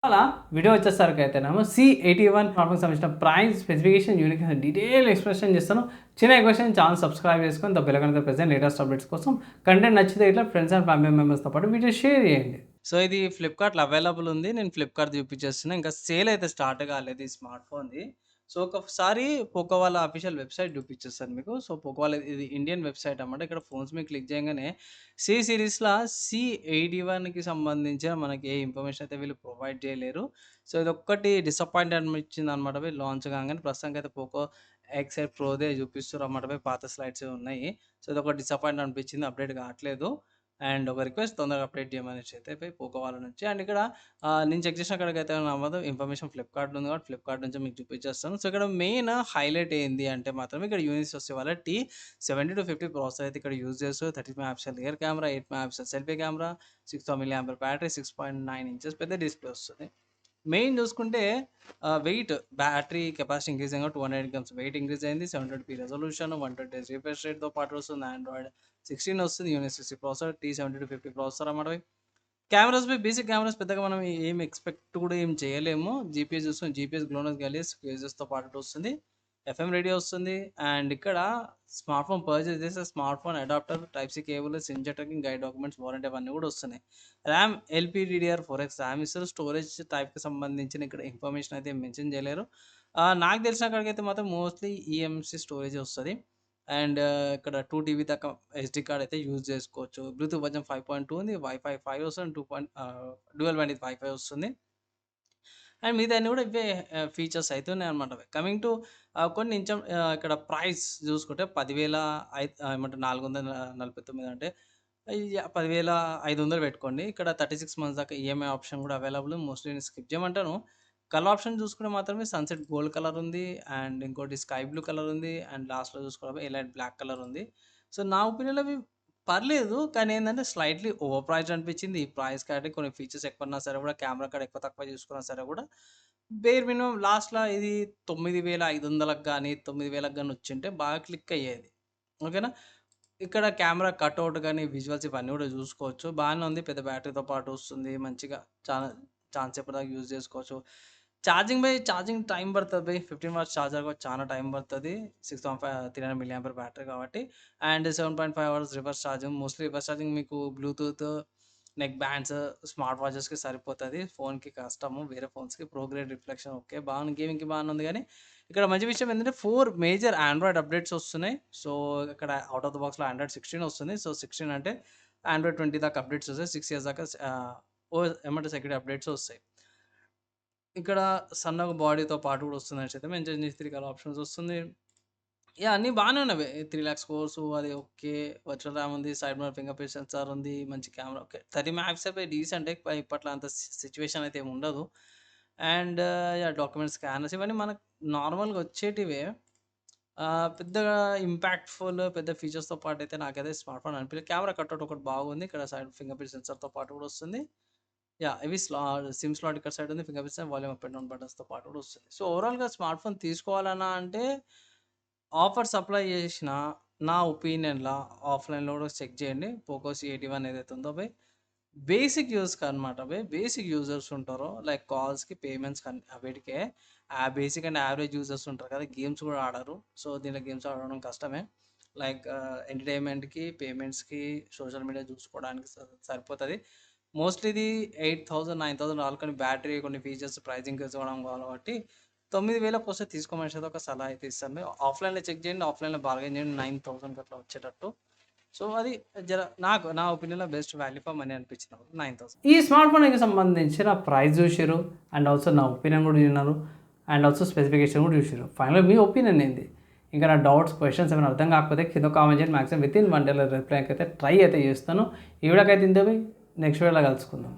అలా వీడియో వచ్చేసరికి అయితేనేమో C81 స్మార్ట్‌ఫోన్‌కి సంబంధించిన price, specification, unique detail explanation చేస్తాను. చిన్న రిక్వెస్ట్ ఛానల్ సబ్స్క్రైబ్ చేసుకొని ద బెల్ ఐకాన్ ప్రెస్ చేయండి లేటెస్ట్ అప్డేట్స్ కోసం. కంటెంట్ నచ్చితే ఇట్లా ఫ్రెండ్స్ అండ్ ఫ్యామిలీ మెంబర్స్‌తో పాటు వీడియో షేర్ చేయండి. సో, ఇది ఫ్లిప్‌కార్ట్‌లో అవైలబుల్ ఉంది. నేను ఫ్లిప్‌కార్ట్ చూపించేస్తున్నా. ఇంకా సేల్ అయితే స్టార్ట్ కాలేదు ఈ స్మార్ట్ ఫోన్‌ది. సో, ఒకసారి పోకో వాళ్ళ అఫీషియల్ వెబ్‌సైట్ చూపించేస్తాను మీకు. సో, పోకో వాళ్ళ ఇది ఇండియన్ వెబ్‌సైట్ అన్నమాట. ఇక్కడ ఫోన్స్ మీద క్లిక్ చేయంగానే సి సిరీస్‌ల C81కి సంబంధించిన మనకి ఏ ఇన్ఫర్మేషన్ అయితే వీళ్ళు ప్రొవైడ్ చేయలేరు. సో, ఇదొక్కటి డిసప్పాయింట్ అనిపించిందన్నమాట. వీళ్ళు లాంచ్ కాగానే ప్రస్తుతానికైతే పోకో ఎక్స్8 ప్రోదే చూపిస్తుర్రన్నమాట. పాత స్లైడ్సే ఉన్నాయి. సో, ఇదొక డిసప్పాయింట్ అనిపించింది. అప్డేట్ కావట్లేదు. అండ్ ఒక రిక్వెస్ట్ తొందరగా అప్డేట్ చేయమనేసి అయితే పోకో వాళ్ళ నుంచి. అండ్ ఇక్కడ నేను చెక్ చేసిన కాడికైతే నమ్మదు ఇన్ఫర్మేషన్ ఫ్లిప్‌కార్ట్‌లో ఉంది కాబట్టి ఫ్లిప్‌కార్ట్ నుంచి మీకు చూపించేస్తాను. సో, ఇక్కడ మెయిన్ హైలైట్ ఏంది అంటే మాత్రం ఇక్కడ యూనిస్ వచ్చే వాళ్ళ T70-50 ప్రాసెసర్ అయితే ఇక్కడ యూజ్ చేస్తారు. 30 mega pixel rear camera, 8 mega pixel selfie camera, 6000 milli battery, 6.9 inches పెద్ద డిస్‌ప్లే వస్తది. మెయిన్ చూసుకుంటే wait battery capacity increase అయ్యంగా 200 grams wait increase అయింది. 720p రెజల్యూషన్, 120 హెర్ట్జ్ రిఫ్రెష్ రేట్‌తో పాటు వస్తుంది. ఆండ్రాయిడ్ 16 వస్తుంది. యూనిట్ 60 ప్రాసెసర్, T70-50 ప్రాసెసర్ అన్నమాట. కెమెరాస్‌పై బేసిక్ కెమెరాస్ పెద్దగా మనం ఏం ఎక్స్‌పెక్ట్ కూడా ఏం చేయలేము. జీపీఎస్ చూసుకొని జీపీఎస్, గ్లోనస్, గలియస్ క్యూజెస్‌తో పాటు వస్తుంది. ఎఫ్ఎం రేడియో వస్తుంది. అండ్ ఇక్కడ స్మార్ట్ ఫోన్ పర్చేస్ చేస్తే smart phone adapter, type C cable, SIM జెటకింగ్, గైడ్ డాక్యుమెంట్స్, వారంటీ అవన్నీ కూడా వస్తున్నాయి. ర్యామ్ LPDDR4X ర్యామ్ ఇస్తారు. స్టోరేజ్ టైప్‌కి సంబంధించిన ఇక్కడ ఇన్ఫర్మేషన్ అయితే మెన్షన్ చేయలేరు. నాకు తెలిసిన కాడికైతే మాత్రం మోస్ట్‌లీ ఈఎంసీ స్టోరేజే వస్తది. అండ్ ఇక్కడ 2 టీబీ దాకా ఎస్‌డీ కార్డ్ అయితే యూజ్ చేసుకోవచ్చు. బ్లూటూత్ వర్షన్ 5.2 ఉంది. వైఫై 5 వస్తుంది. డ్యూయల్ బ్యాండ్ వైఫై వస్తుంది. అండ్ మిగతాయన్ని కూడా ఇవే ఫీచర్స్ అయితే ఉన్నాయన్నమాట. కమింగ్ టు కొన్ని ఇక్కడ ప్రైస్ చూసుకుంటే 10,000 ఏమంటారు 449 అంటే 10,500 పెట్టుకోండి. ఇక్కడ 36 మంత్స్ దాకా ఈఎంఐ ఆప్షన్ కూడా అవైలబుల్. మోస్ట్‌లీ నేను స్కిప్ చేయమంటాను. కలర్ ఆప్షన్ చూసుకుంటే మాత్రమే సన్‌సెట్ గోల్డ్ కలర్ ఉంది. అండ్ ఇంకోటి స్కై బ్లూ కలర్ ఉంది. అండ్ లాస్ట్‌లో చూసుకోవడం ఎలైట్ బ్లాక్ కలర్ ఉంది. సో, నా ఒపీనియన్‌లో అవి పర్లేదు. కానీ ఏందంటే స్లైట్‌లీ ఓవర్ ప్రైస్డ్ అనిపించింది. ఈ ప్రైస్ కంటే కొన్ని ఫీచర్స్ ఎక్కువున్నా సరే కూడా కెమెరా కూడా ఎక్కువ తక్కువ చూసుకున్నా సరే కూడా బేర్ మినిమమ్ లాస్ట్‌ల ఇది 9,500కి గాని, 9,000కి గాని వచ్చుంటే బాగా క్లిక్ అయ్యేది. ఓకేనా? ఇక్కడ కెమెరా కటౌట్ గాని, విజువల్స్ ఇవన్నీ కూడా చూసుకోవచ్చు. బానే ఉంది. పెద్ద బ్యాటరీతో పాటు వస్తుంది. మంచిగా చానా సేపటి దాకా యూజ్ చేసుకోవచ్చు. ఛార్జింగ్ టైం పడతది బయ్. 15 వాట్స్ చార్జర్ కాబట్టి చానా టైం పడతది. 300 మిల్లీ బ్యాటరీ కాబట్టి. And 7.5 hours reverse charging. Mostly reverse charging మీకు బ్లూటూత్, నెక్ బ్యాండ్స్, స్మార్ట్ వాచెస్‌కి సరిపోతది. ఫోన్‌కి కష్టము. వేరే ఫోన్స్‌కి ప్రో గ్రేడ్ రిఫ్లెక్షన్ ఓకే. బాగుంది. గేమింగ్‌కి బానే ఉంది గానీ, ఇక్కడ మంచి విషయం ఏంటంటే 4 మేజర్ ఆండ్రాయిడ్ అప్డేట్స్ వస్తున్నాయి. సో, ఇక్కడ ఔట్ ఆఫ్ ద బాక్స్‌లో ఆండ్రాయిడ్ 16 వస్తుంది. సో, 16 అంటే ఆండ్రాయిడ్ 20 దాకా అప్డేట్స్ వస్తాయి. 6 ఇయర్స్ దాకా ఏమంటారు సెక్యూరిటీ అప్డేట్స్ వస్తాయి. ఇక్కడ సన్నగా బాడీతో పాటు కూడా వస్తుందనేసి అయితే మెన్షన్ చేసి 3 కలర్ ఆప్షన్స్ వస్తుంది. యాహ్! అన్నీ బానే ఉన్నవే. 3,00,000 స్కోర్సు అది ఓకే. వర్చువల్ ర్యామ్ ఉంది. Side mirror finger print censor ఉంది. మంచి కెమెరా ఓకే. 30 మెగాపిక్సెల్ డీసెంటే. ఇప్పట్లో అంత సిట్యుయేషన్ అయితే ఏమి ఉండదు. And yeah! డాక్యుమెంట్ స్కానర్స్ ఇవన్నీ మనకు నార్మల్‌గా వచ్చేటివే. పెద్దగా ఇంపాక్ట్‌ఫుల్ పెద్ద ఫీచర్స్‌తో పాటయితే నాకైతే స్మార్ట్ ఫోన్ అనిపియలేదు. కెమెరా కటౌట్ ఒకటి బాగుంది. ఇక్కడ సైడ్ ఫింగర్ ప్రింట్ సెన్సార్‌తో పాటు కూడా వస్తుంది. యాహ్! ఇవి సిమ్ స్లాట్ ఇక్కడ సైడ్ ఉంది. Finger prints, volume up and down బటన్స్‌తో పాటు కూడా వస్తుంది. సో, ఓవరాల్‌గా స్మార్ట్ ఫోన్ తీసుకోవాలన్నా అంటే ఆఫర్స్ అప్లై చేషినా నా ఒపీనియన్‌ల ఆఫ్‌లైన్‌లో కూడా చెక్ చేయండి. పోకో C81 ఏదైతే ఉందో బేసిక్ యూజ్‌కనమాట బేసిక్ యూజర్స్ ఉంటారో లైక్ కాల్స్‌కి, పేమెంట్స్‌కి వీటికే బేసిక్ అండ్ యావరేజ్ యూజర్స్ ఉంటారు కదా! గేమ్స్ కూడా ఆడరు. సో, దీంట్లో గేమ్స్ ఆడడం కష్టమే. లైక్ ఎంటర్‌టైన్‌మెంట్‌కి, పేమెంట్స్‌కి, సోషల్ మీడియా చూసుకోవడానికి సరిపోతది. మోస్ట్‌లీ ఇది 8,000, 9,000 కానీ బ్యాటరీ కొన్ని ఫీచర్స్ ప్రైస్ ఇంక్రీజ్ అవ్వడం కాబట్టి 9,000కొస్తే తీసుకోమనేసి అయితే ఒక సలహా అయితే ఇస్తాను. ఆఫ్‌లైన్‌లో చెక్ చేయండి. ఆఫ్‌లైన్‌లో బార్గెయిన్ చేయండి. 9,000కి అట్లా వచ్చేటట్టు. సో, అది నా ఒపీనియన్‌లో బెస్ట్ వాల్యూ ఫర్ మనీ అనిపించింది నాకు 9,000. ఈ స్మార్ట్ ఫోన్‌కి సంబంధించిన ప్రైస్ చూసిర్రు. అండ్ ఆల్సో నా ఒపీనియన్ కూడా విన్నారు. అండ్ ఆల్సో స్పెసిఫికేషన్ కూడా చూసిర్రు. ఫైనల్‌గా మీ ఒపీనియన్ ఏంది? ఇంకా నా డౌట్స్, క్వెషన్స్ ఏమైనా అర్థం కాకపోతే కింద కామెంట్ చేయండి. మాక్సిమం వితిన్ 1 డేలో రిప్లైకి అయితే ట్రై అయితే చేస్తాను. ఈ వీడియోకైతే ఇంతే. నెక్స్ట్ వీడియోలో కలుసుకుందాం.